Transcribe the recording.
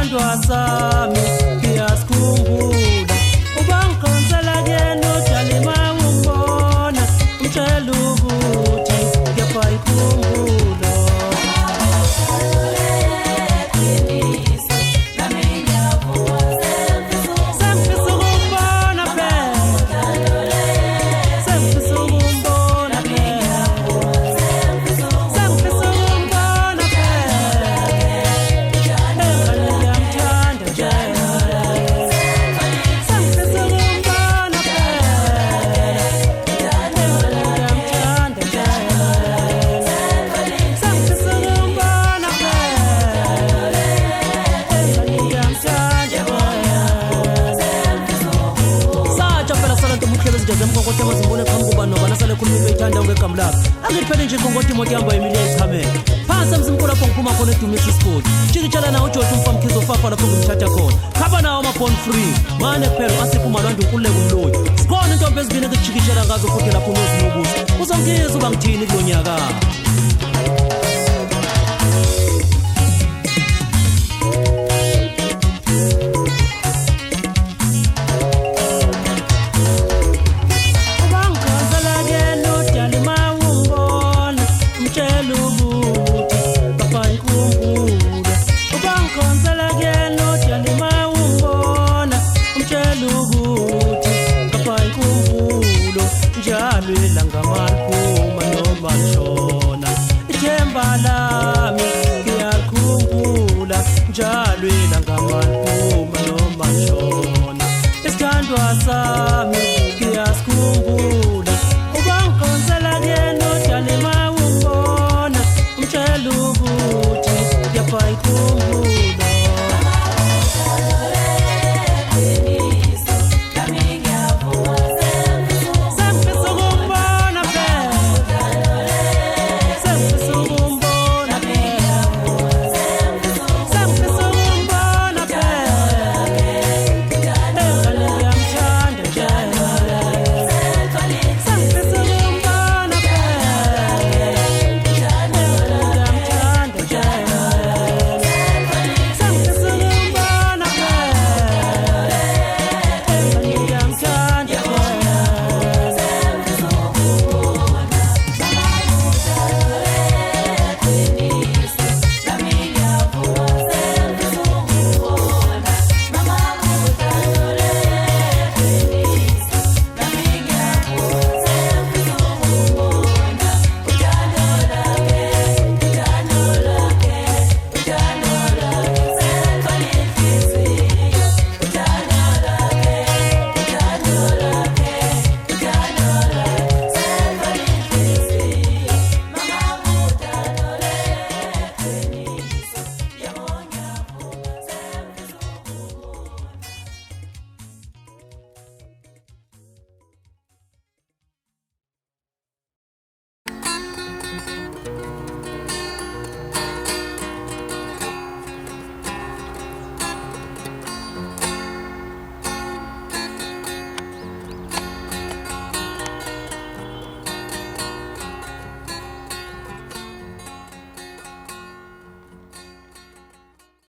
sithandwa sami ngiyasikhumbula ubangikhonzela kuyena udala mawumbona umtshela ukuthi ngiyayikhumbula Ngokothi amazimbone qhamuka noba nasale khuluma beyithanda ngegama lakhe angiphele nje ngokothi imoto ihamba Emilia ichamele phansi emzimkhulu lapho ngiphuma khona edumisa isikoti tshikitshela nawo uJoji umfamkhizo fafa lapho ngimthatha khona khaba nawo ama-born free mane kuphela asipho malwanda ukululeka umloyi sikhona intombi ezibini ekutshikitshela ngazo futhi lapho unozi nobuso uzongizwa uba ngithini kulo nyaka